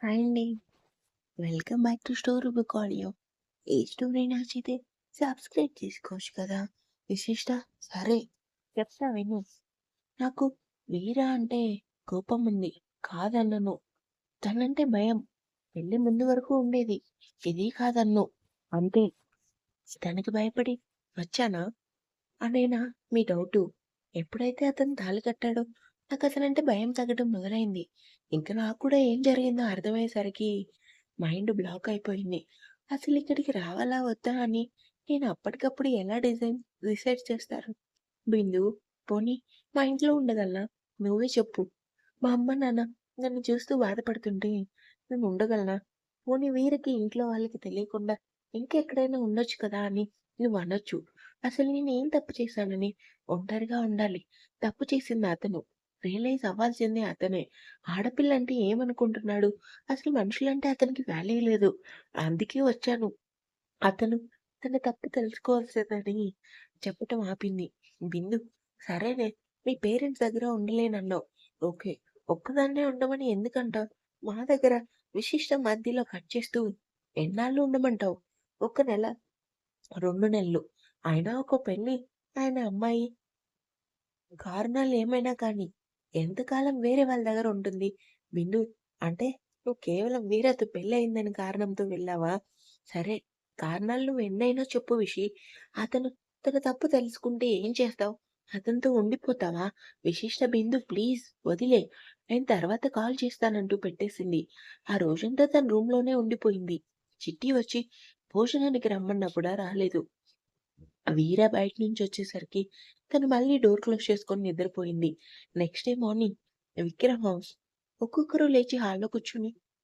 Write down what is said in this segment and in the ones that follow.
Hi అండి. Welcome back to story book audio. A story నచ్చితే subscribe చేసుకోవచ్చు కదా! విశిష్ట సరే చెప్తా విను. నాకు వీర అంటే కోపం ఉంది. కాదనను. తనంటే భయం. పెళ్లి ముందు వరకు ఉండేది. ఇది కాదన్ను. అంతే. తనకి భయపడి వచ్చానా అనేనా మీ డౌటు? ఎప్పుడైతే అతను తాళి కట్టాడో నాకతనంటే భయం తగ్గడం మొదలైంది. ఇంక నాకు కూడా ఏం జరిగిందో అర్థమయ్యేసరికి మైండ్ బ్లాక్ అయిపోయింది. అసలిక్కడికి రావాలా వద్దా అని నేను అప్పటికప్పుడు ఎలా డిసైడ్ చేస్తారు? బిందు, పోనీ మా ఇంట్లో ఉండగలనా? నువ్వే చెప్పు. మా అమ్మ, నాన్న నన్ను చూస్తూ బాధపడుతుంటే నేను ఉండగలనా? పోనీ వీరికి ఇంట్లో వాళ్ళకి తెలియకుండా ఇంకెక్కడైనా ఉండొచ్చు కదా అని నువ్వనొచ్చు. అసలు నేనేం తప్పు చేశానని ఒంటరిగా ఉండాలి. తప్పు చేసింది అతను. రియలైజ్ అవ్వాల్సిందే అతనే. ఆడపిల్లంటే ఏమనుకుంటున్నాడు? అసలు మనుషులంటే అతనికి వాల్యూ లేదు. అందుకే వచ్చాను. అతను తన తప్పు తెలుసుకోవాల్సిందని చెప్పటం ఆపింది. బిందు, సరేనే మీ పేరెంట్స్ దగ్గర ఉండలేనన్నావు. ఓకే. ఒక్కదాన్నే ఉండమని ఎందుకంటావు? మా దగ్గర విశిష్ట మధ్యలో కట్ చేస్తూ ఎన్నాళ్ళు ఉండమంటావు? ఒక నెల, 2 నెలలు. అయినా ఒక పెళ్లి, ఆయన అమ్మాయి కారణాలేమైనా కానీ ఎంతకాలం వేరే వాళ్ళ దగ్గర ఉంటుంది? బిందు, అంటే నువ్వు కేవలం వీరతో పెళ్లయిందని కారణంతో వెళ్ళావా? సరే, కారణాలు నువ్వెన్నైనా చెప్పు విషి. అతను తన తప్పు తెలుసుకుంటే ఏం చేస్తావు? అతనితో ఉండిపోతావా? విశిష్ట బిందు ప్లీజ్ వదిలేయ్. నేను తర్వాత కాల్ చేస్తానంటూ పెట్టేసింది. ఆ రోజంతా తన రూమ్‌లోనే ఉండిపోయింది. చిట్టి వచ్చి భోజనానికి రమ్మన్నా కూడా రాలేదు. వీర బయట నుంచొచ్చేసరికి తను మళ్ళీ డోర్ క్లోజ్ చేసుకొని నిద్రపోయింది. Next day morning Vikram house. ఒక్కొక్కరు లేచి హాల్‌లో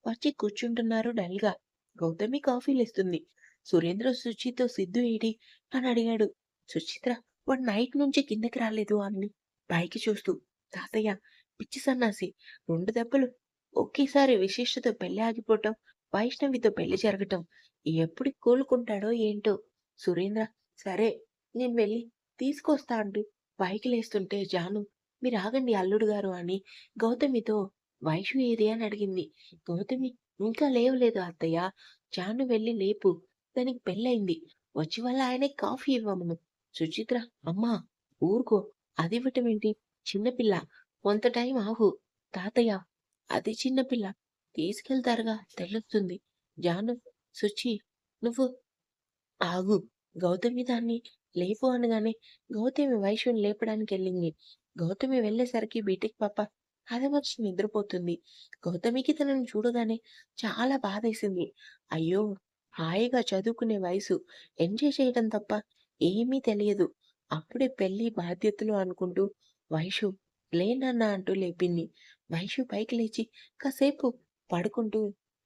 వచ్చి కూర్చుంటున్నారు డల్‌గా. గౌతమి కాఫీలిస్తుంది. సురేంద్ర సుచితో సిద్ధు ఏడి అని అడిగాడు. సుచిత్ర వాడు నైట్ నుంచి కిందకి రాలేదు అంది పైకి చూస్తూ. తాతయ్య పిచ్చి సన్నాసి 2 దెబ్బలు ఒకేసారి విశిష్టతో పెళ్లి ఆగిపోవటం, వైష్ణవితో పెళ్లి జరగటం. ఎప్పుడు కోలుకుంటాడో ఏంటో. సురేంద్ర సరే నేను వెళ్ళి తీసుకొస్తా అంటూ పైకి లేస్తుంటే జాను మీరాగండి అల్లుడు గారు అని గౌతమితో వైషు ఏది అని అడిగింది. గౌతమి ఇంకా లేవలేదు అత్తయ్య. జాను వెళ్ళి లేపు. దానికి పెళ్ళయింది. వచ్చి వాళ్ళ ఆయనకి కాఫీ ఇవ్వమను. సుచిత్ర అమ్మా ఊరుకో. అదివ్వటమేంటి? చిన్నపిల్ల. కొంత టైం ఆగు. తాతయ్య అది చిన్నపిల్ల. తీసుకెళ్తారుగా తెలుస్తుంది. జాను సుచి నువ్వు ఆగు. గౌతమి దాన్ని లేపు అనగానే గౌతమి వైషుని లేపడానికెళ్ళింది. గౌతమి వెళ్ళేసరికి బీటెక్ పాప హదమర్చి నిద్రపోతుంది. గౌతమికి తనని చూడగానే చాలా బాధేసింది. అయ్యో! హాయిగా చదువుకునే వయసు. ఎంజాయ్ చేయడం తప్ప ఏమీ తెలియదు. అప్పుడే పెళ్లి బాధ్యతలు అనుకుంటూ వైషు లే నాన్న అంటూ లేపింది. వైషు పైకి లేచి కాసేపు పడుకుంటూ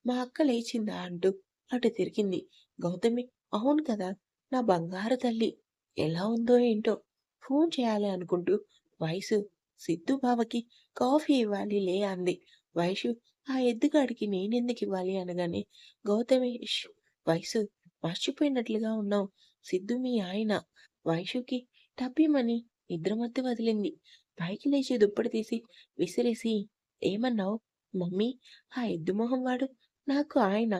మా అక్క లేచిందా అంటూ అటు తిరిగింది. గౌతమి అవును కదా! నా బంగారు తల్లి. ఎలా ఉందో ఏంటో. ఫోన్ చేయాలి అనుకుంటూ వైసు సిద్ధు బావకి కాఫీ ఇవ్వాలి లే అంది. వైషు ఆ ఎద్దుగాడికి నేనెందుకివ్వాలి అనగానే గౌతమి వైసు మర్చిపోయినట్లుగా ఉన్నావు. సిద్ధు మీ ఆయన. వైషుకి టపీమని నిద్రమత్తు వదిలింది. పైకి లేచి దుప్పటి తీసి విసిరేసి ఏమన్నావు? మమ్మీ ఆ ఎద్దు మొహం వాడు నాకు ఆయన.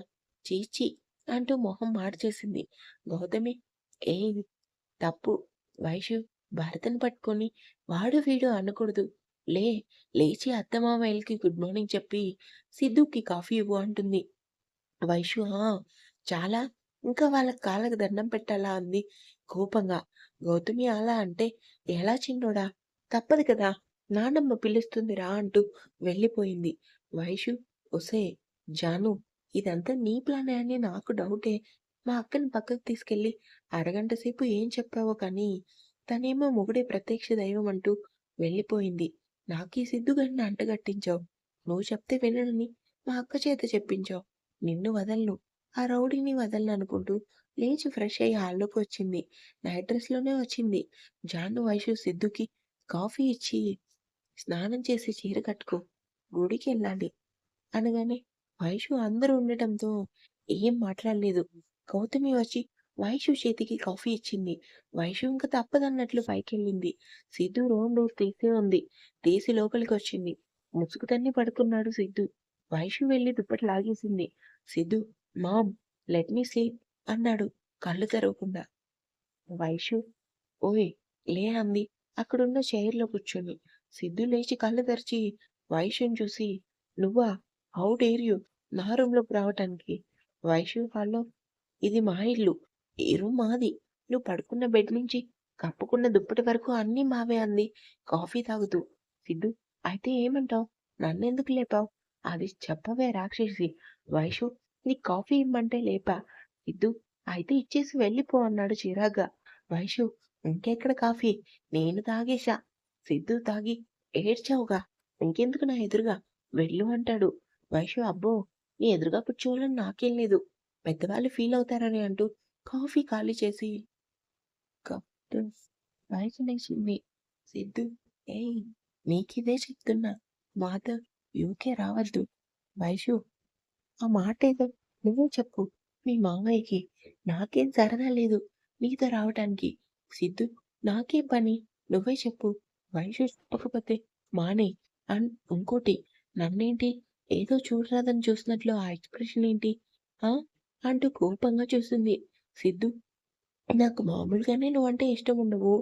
ఛీ! ఛీ! అంటూ మొహం మార్చేసింది. గౌతమి ఏయ్! తప్పు. వైషు భరతని పట్టుకొని వాడు వీడు అనకూడదు. లే లేచి అత్తమామయ్యలకి గుడ్ మార్నింగ్ చెప్పి సిద్ధుకి కాఫీ ఇవ్వు అంటుంది. వైషు ఆ! చాలా ఇంకా వాళ్ళ కాళ్ళకి దండం పెట్టాలా అంది కోపంగా. గౌతమి అలా అంటే ఎలా చిన్నోడా? తప్పదు కదా! నానమ్మ పిలుస్తుంది రా అంటూ వెళ్ళిపోయింది. వైషు ఒసేయ్ జాను ఇదంతా నీ ప్లానే అని నాకు డౌటే. మా అక్కని పక్కకు తీసుకెళ్ళి అరగంట సేపు ఏం చెప్పావో కానీ తనేమో మొగుడే ప్రత్యక్ష దైవం అంటూ వెళ్ళిపోయింది. నాకీ సిద్దుగాడిని అంటగట్టించావు. నువ్వు చెప్తే విననని మా అక్క చేత చెప్పించావు. నిన్ను వదలను. ఆ రౌడీని వదలననుకుంటూ లేచి ఫ్రెష్ అయ్యి హాల్లోకొచ్చింది. నైట్ డ్రెస్‌లోనే వచ్చింది. జాను, వైషు సిద్ధుకి కాఫీ ఇచ్చి స్నానం చేసి చీర కట్టుకో. గుడికెళ్ళాలి అనగానే వైషు అందరూ ఉండటంతో ఏం మాట్లాడలేదు. గౌతమి వచ్చి వైషు చేతికి కాఫీ ఇచ్చింది. వైషు ఇంక తప్పదన్నట్లు పైకెళ్ళింది. సిద్ధు రూమ్ డోర్ తీసే ఉంది. తీసి లోపలికొచ్చింది. ముసుగు తన్ని పడుకున్నాడు సిద్ధు. వైషు వెళ్లి దుప్పటి లాగేసింది. Siddhu, mom let me sleep అన్నాడు కళ్ళు తెరవకుండా. వైషు ఓయ్! లే అంది అక్కడున్న చైర్‌లో కూర్చొని. సిద్ధు లేచి కళ్ళు తెరిచి వైషుని చూసి, నువ్వా? హౌ డేర్ యూ నా రూమ్‌లోకి రావటానికి? వైషు హలో! ఇది మా ఇల్లు. ఈ రూమ్ మాది. నువ్వు పడుకున్న బెడ్ నుంచి కప్పుకున్న దుప్పటి వరకు అన్నీ మావే అంది కాఫీ తాగుతూ. సిద్ధు అయితే ఏమంటావ్? నన్నెందుకు లేపావ్? అది చెప్పవే రాక్షసి. వైషు నీకు కాఫీ ఇమ్మంటే లేపా. సిద్ధు అయితే ఇచ్చేసి వెళ్ళిపో అన్నాడు చిరాగ్గా. వైషు ఇంకెక్కడ కాఫీ? నేను తాగేశా. సిద్ధు తాగి ఏడ్చావుగా. ఇంకెందుకు నా ఎదురుగా? వెళ్ళు అంటాడు. వైషు అబ్బో! నీ ఎదురుగా కూర్చోవాలని నాకేం లేదు. పెద్దవాళ్ళు ఫీల్ అవుతారని అంటూ కాఫీ ఖాళీ చేసి కప్పు వైషునేసింది. సిద్ధు ఏయ్! నీకిదే చెప్తున్నా. మాతో యూకే రావద్దు. వైషు ఆ మాటేదో నువ్వే చెప్పు మీ మామయ్యకి. నాకేం సరదా లేదు నీతో రావటానికి. సిద్ధు నాకేం పని? నువ్వే చెప్పు. వైషు చెప్పకపోతే మానేయ్. అండ్ ఇంకోటి నన్నేంటి ఏదో చూడరాదని చూసినట్లు ఆ ఎక్స్‌ప్రెషన్ ఏంటి? ఆ! అంటూ కోపంగా చూసింది. సిద్ధు నాకు మామూలుగానే నువ్వంటే ఇష్టముండవు.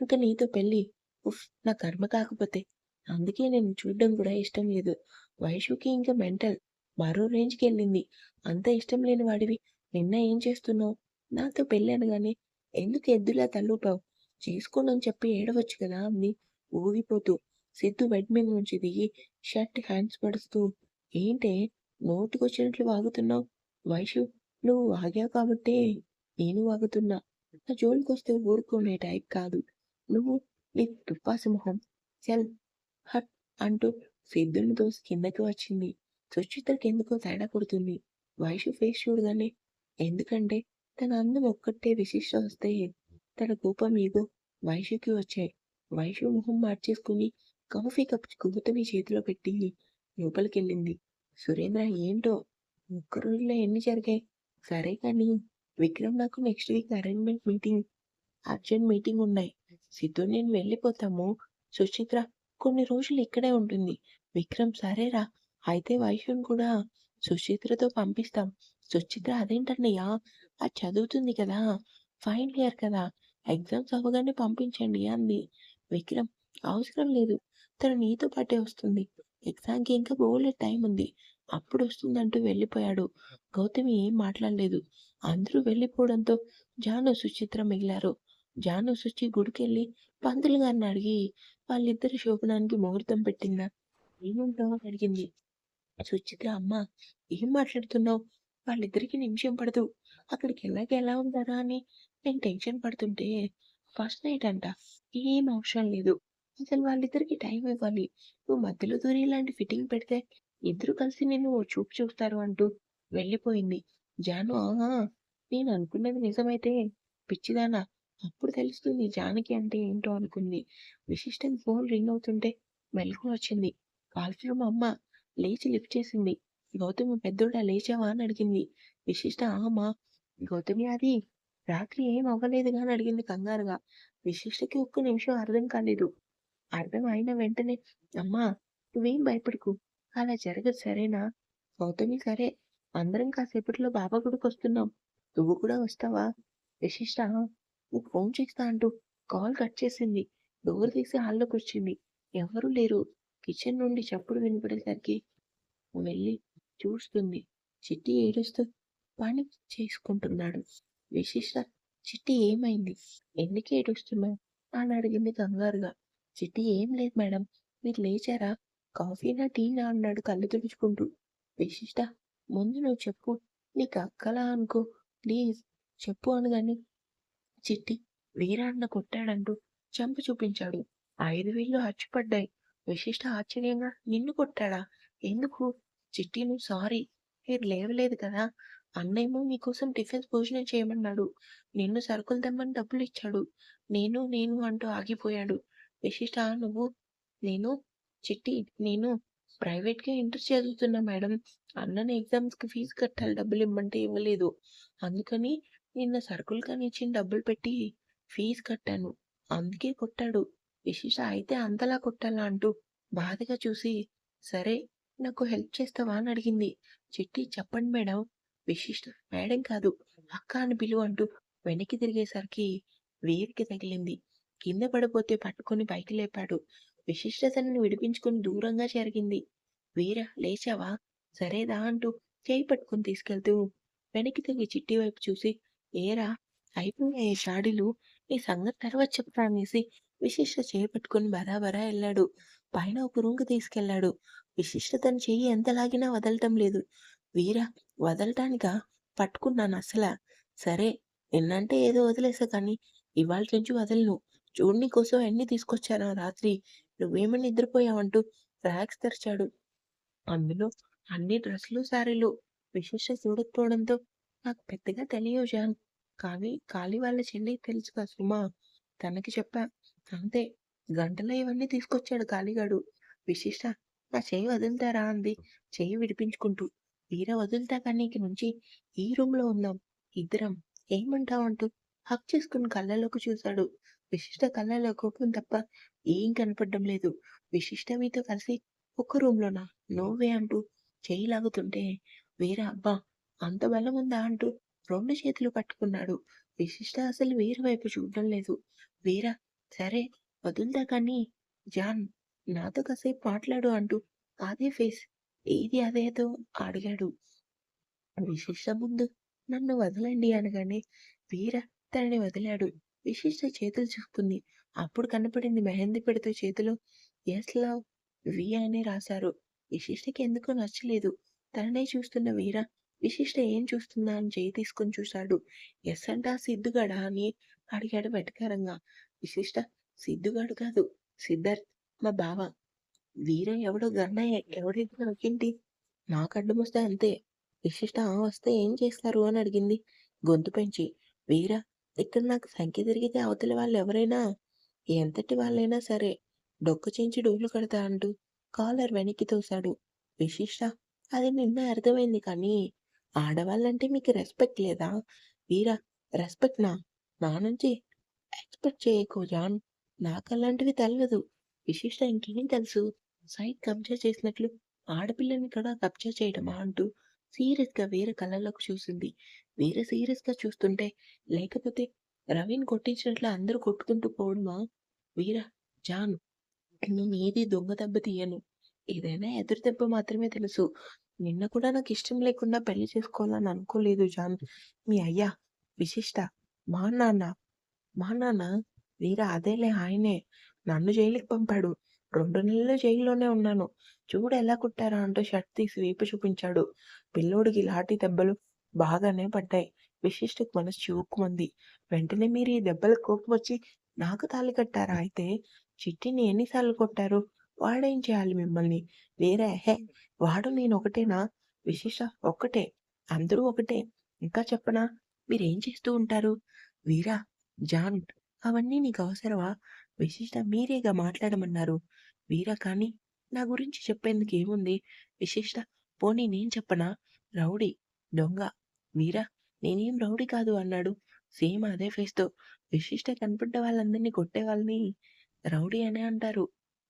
ఇంక నీతో పెళ్లి. ఉఫ్! నా కర్మ కాకపోతే. అందుకే నిన్ను చూడ్డం కూడా ఇష్టం లేదు. వైషుకి ఇంక మెంటల్. మరో రేంజ్‌కెళ్ళింది. అంత ఇష్టం లేని వాడివి నిన్న ఏం చేస్తున్నావు? నాతో పెళ్లి అనగానే ఎందుకు ఎద్దులా తలూపావు? చేసుకోనని చెప్పి ఏడవచ్చు కదా అంది ఊగిపోతూ. సిద్ధు బెడ్ మీద నుంచి దిగి షర్ట్ హ్యాండ్స్ పడుస్తూ ఏంటే నోటికొచ్చినట్లు వాగుతున్నావు? వైషు నువ్వు వాగావు కాబట్టే నేను వాగుతున్నా. నా జోలికొస్తే ఊరుకునే టైప్ కాదు. నువ్వు నీ తుప్పాసి మొహం. చల్ హట్ అంటూ సిద్ధుని తోసి కిందకి వచ్చింది. సుచిత్రకెందుకో తేడా కొడుతుంది. వైషు ఫేస్ చూడగానే ఎందుకంటే తన అందం ఒక్కటే విశిష్ట వస్తే తన కోపం ఈగో వైషుకి వచ్చాయి. వైషు మొహం మార్చేసుకుని కాఫీ కప్ గౌతమి చేతిలో పెట్టి లోపలికెళ్ళింది. సురేంద్ర ఏంటో ఒక్క రోజులో ఎన్ని జరిగాయి? సరే కానీ విక్రమ్ నాకు నెక్స్ట్ వీక్ అర్జెంట్ మీటింగ్ ఉన్నాయి. సిద్ధు నేను వెళ్ళిపోతాము. సుచిత్ర కొన్ని రోజులు ఇక్కడే ఉంటుంది. విక్రమ్ సరేరా అయితే వైషుని కూడా సుచిత్రతో పంపిస్తాం. సుచిత్ర అదేంటన్నయ్య అది చదువుతుంది కదా! ఫైనల్ ఇయర్ కదా! ఎగ్జామ్స్ అవ్వగానే పంపించండి అంది. విక్రమ్ అవసరం లేదు. తను నీతో పాటే వస్తుంది. ఎగ్జామ్‌కి ఇంకా బోలెడు టైం ఉంది. అప్పుడొస్తుందంటూ వెళ్ళిపోయాడు. గౌతమి ఏం మాట్లాడలేదు. అందరూ వెళ్ళిపోవడంతో జాను, సుచిత్ర మిగిలారు. జాను, సుచి గుడికెళ్ళి పంతులు గారిని అడిగి వాళ్ళిద్దరి శోభనానికి ముహూర్తం పెట్టిందా? ఏమంటావు అని అడిగింది. సుచిత్ర అమ్మ ఏం మాట్లాడుతున్నావు? వాళ్ళిద్దరికీ నిమిషం పడదు. అక్కడికి ఎళ్ళాక ఎలా ఉంటారా అని నేను టెన్షన్ పడుతుంటే ఫస్ట్ నైట్ అంట. ఏం అవసరం లేదు. అసలు వాళ్ళిద్దరికీ టైం ఇవ్వాలి. నువ్వు మధ్యలో దూరి ఇలాంటి ఫిట్టింగ్ పెడితే ఇద్దరు కలిసి నిన్ను ఓ చూపు చూస్తారు అంటూ వెళ్ళిపోయింది. జాను ఆహా! నేను అనుకున్నది నిజమైతే పిచ్చిదానా అప్పుడు తెలుస్తుంది జానకి అంటే ఏంటో అనుకుంది. విశిష్టకి ఫోన్ రింగ్ అవుతుంటే మెలకువ వచ్చింది. కాల్ ఫ్రమ్ అమ్మ. లేచి లిఫ్ట్ చేసింది. గౌతమి పెద్దోడా లేచావా అని అడిగింది. విశిష్ట ఆ అమ్మా! గౌతమి అది రాత్రి ఏం అవ్వలేదుగా అని అడిగింది కంగారుగా. విశిష్టకి ఒక్క నిమిషం అర్థం కాలేదు. అర్థం అయిన వెంటనే అమ్మా! నువ్వేం భయపడకు. అలా జరగదు సరేనా? గౌతమి సరే. అందరం కాసేపట్లో బాబా గుడికొస్తున్నాం. నువ్వు కూడా వస్తావా? విశిష్ట నీకు ఫోన్ చేస్తా అంటూ కాల్ కట్ చేసింది. డోర్ తీసి హాల్లోకొచ్చింది. ఎవరూ లేరు. కిచెన్ నుండి చప్పుడు వినపడేసరికి వెళ్ళి చూస్తుంది. చిట్టి ఏడుస్తూ పని చేసుకుంటున్నాడు. విశిష్ట చిట్టి ఏమైంది? ఎందుకు ఏడుస్తున్నావు? అని అడిగింది కంగారుగా. చిట్టి ఏం లేదు మేడం. మీరు లేచారా? కాఫీనా? టీనా? అన్నాడు కళ్ళు తుడుచుకుంటూ. విశిష్ట ముందు నువ్వు చెప్పు. నీకు అక్కలా అనుకో. ప్లీజ్ చెప్పు అనగానే చిట్టి వీరాన్న కొట్టాడంటూ చంప చూపించాడు. 5 వేళ్ళు అచ్చుపడ్డాయి. విశిష్ట ఆశ్చర్యంగా నిన్ను కొట్టాడా? ఎందుకు? చిట్టి నువ్వు సారీ. మీరు లేవలేదు కదా! అన్నేమో మీకోసం టిఫిన్స్ భోజనం చేయమన్నాడు. నిన్ను సరుకులు తెమ్మని డబ్బులిచ్చాడు. నేను అంటూ ఆగిపోయాడు. విశిష్ట నువ్వు నేను చిట్టి నేను ప్రైవేట్‌గా ఇంటర్ చదువుతున్నా మేడం. అన్నని ఎగ్జామ్స్‌కి ఫీజు కట్టాలి డబ్బులిమ్మంటే ఇవ్వలేదు. అందుకని నిన్న సరుకులు కొనిచ్చిన డబ్బులు పెట్టి ఫీజు కట్టాను. అందుకే కొట్టాడు. విశిష అయితే అంతలా కొట్టాలా అంటూ బాధగా చూసి, సరే నాకు హెల్ప్ చేస్తావా అని అడిగింది. చిట్టి చెప్పండి మేడం. విశిష్ట మేడం కాదు అక్క అని పిలువు అంటూ వెనక్కి తిరిగేసరికి వీరికి తగిలింది. కింద పడిపోతే పట్టుకొని పైకి లేపాడు. విశిష్ట తనని విడిపించుకొని దూరంగా జరిగింది. వీర లేచావా? సరే దా అంటూ చేయి పట్టుకొని తీసుకెళ్తూ వెనక్కి తిరిగి చిట్టి వైపు చూసి ఏరా అయిపోయాయి చాడీలు నీ సంగతి తర్వాత చెప్తా అనేసి విశిష్ట చేయి పట్టుకొని బరాబరా ఎళ్ళాడు. పైన ఒక రూమ్‌కి తీసుకెళ్ళాడు. విశిష్ట తన చెయ్యి ఎంత లాగినా వదలటం లేదు. వీర వదలటానికా? పట్టుకున్నానసల. సరే నిన్నంటే ఏదో వదిలేసా కానీ ఇవాల్టి నుంచి వదలను. చూడు నీకోసం ఎన్ని తీసుకొచ్చానో రాత్రి. నువ్వేమో నిద్రపోయావంటూ ర్యాక్స్ తెరిచాడు. అందులో అన్ని డ్రెస్‌లు, శారీలు. విశిష్ట చూడకపోవడంతో నాకు పెద్దగా తెలియవు జాన్. కానీ కాళీ వాళ్ళ చెల్లికి తెలుసుగా సుమ. తనకి చెప్పా. అంతే. గంటలో ఇవన్నీ తీసుకొచ్చాడు కాళీగాడు. విశిష్ట నా చెయ్యి వదులుతారా అంది చెయ్యి విడిపించుకుంటూ. వీర వదులుతా నీకి నుంచి ఈ రూమ్‌లో ఉందాం. ఇద్దరం. ఏమంటావంటూ హగ్ చేసుకుని కళ్ళలోకి చూశాడు. విశిష్ట కళ్ళలో కోపం తప్ప ఏం కనపడడం లేదు. విశిష్ట మీతో కలిసి ఒక్క రూమ్‌లోనా? నో వే అంటూ చెయ్యి లాగుతుంటే వీర అబ్బా! అంత బలముందా అంటూ 2 చేతులు పట్టుకున్నాడు. విశిష్ట అసలు వీర వైపు చూడడం లేదు. వీర సరే వదులుతా కానీ జాన్ నాతో కాసేపు మాట్లాడు అంటూ అదే ఫేస్ ఏది అదేదో అడిగాడు. విశిష్ట ముందు నన్ను వదలండి అనగానే వీర తనని వదిలాడు. విశిష్ట చేతులు చూసుకుంది. అప్పుడు కనపడింది మెహందీ పెడుతూ చేతిలో యస్ లవ్ వి అని రాశారు. విశిష్టకి ఎందుకో నచ్చలేదు. తననే చూస్తున్న వీర విశిష్ట ఏం చూస్తుందా అని చేయి తీసుకొని చూశాడు. ఎస్ అంటే ఆ సిద్దుగాడా అని అడిగాడు వెటకారంగా. విశిష్ట సిద్దుగాడు కాదు సిద్ధార్థ్ మా బావ. వీర ఎవడో గన్నయ్య ఎవడైతే నాకేంటి? నాకు అడ్డమొస్తే అంతే. విశిష్ట "ఆ! వస్తే ఏం చేస్తారు?" అని అడిగింది గొంతు పెంచి. వీర ఇక్కడ నాకు సంఖ్య తిరిగితే అవతల వాళ్ళెవరైనా ఎంతటి వాళ్ళైనా సరే డొక్క చించి డోలు కడతా అంటూ కాలర్ వెనక్కి తోశాడు. విశిష్ట అది నిన్నే అర్థమైంది కానీ ఆడవాళ్ళంటే మీకు రెస్పెక్ట్ లేదా? వీర రెస్పెక్ట్‌నా? నా నుంచి ఎక్స్‌పెక్ట్ చేయకు జాన్. నాకలాంటివి తెల్వదు. విశిష్ట ఇంకేం తెలుసు? సైట్ కబ్జా చేసినట్లు ఆడపిల్లని కూడా కబ్జా చేయడమా? అంటూ సీరియస్‌గా వీర కళ్ళలోకి చూసింది. వీర సీరియస్‌గా చూస్తుంటే లేకపోతే రవిని కొట్టించినట్లు అందరూ కొట్టుకుంటూ పోవడమా? వీర జాన్ నేనేది దొంగ దెబ్బ తీయను. ఏదైనా ఎదురు దెబ్బ మాత్రమే తెలుసు. నిన్న కూడా నాకిష్టం లేకుండా పెళ్లి చేసుకోవాలని అనుకోలేదు జాన్. మీ అయ్య, విశిష్ట, మా నాన్న మా నాన్న వీర అదేలే ఆయనే. నన్ను జైలుకి పంపాడు. 2 నెలలు జైల్లోనే ఉన్నాను. చూడు ఎలా కొట్టారో అంటూ షర్ట్ తీసి వీపు చూపించాడు. పిల్లోడికి లాఠీ దెబ్బలు బాగానే పడ్డాయి. విశిష్టకు మనసు చివుక్కుమంది. వెంటనే మీరు ఈ దెబ్బలకు కోపమొచ్చి నాకు తాళి కట్టారా అయితే? చిట్టిని ఎన్ని సార్లు కొట్టారు? వాడేం చేయాలి మిమ్మల్ని? వేరే ఎహే! వాడు నేను ఒకటేనా? విశిష్ట ఒక్కటే. అందరూ ఒకటే. ఇంకా చెప్పనా? మీరేం చేస్తూ ఉంటారు? వీరా జాన్ అవన్నీ నీకవసరమా? విశిష్ట మీరేగా మాట్లాడమన్నారు. వీర కానీ నా గురించి చెప్పేందుకేముంది? విశిష్ట పోనీ నేను చెప్పనా? రౌడీ, దొంగ. వీర నేనేం రౌడీ కాదు అన్నాడు. సేమ్ అదే ఫేస్‌తో. విశిష్ట కనపడ్డ వాళ్ళందరిని కొట్టే వాళ్ళని రౌడీ అనే అంటారు.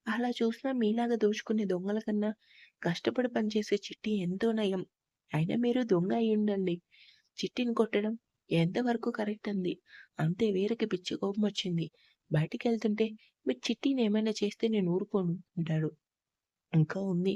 అలా చూసినా మీలాగా దోచుకునే దొంగల కన్నా కష్టపడి పనిచేసే చిట్టి ఎంతో నయం. అయినా మీరు దొంగ అయ్యుండండి. చిట్టిని కొట్టడం ఎంతవరకు కరెక్ట్ అంది. అంతే వీరకి పిచ్చి కోపమొచ్చింది. బయటికెళ్తుంటే మీరు చిట్టిని ఏమైనా చేస్తే నేను ఊరుకోను అంటాడు. ఇంకా ఉంది.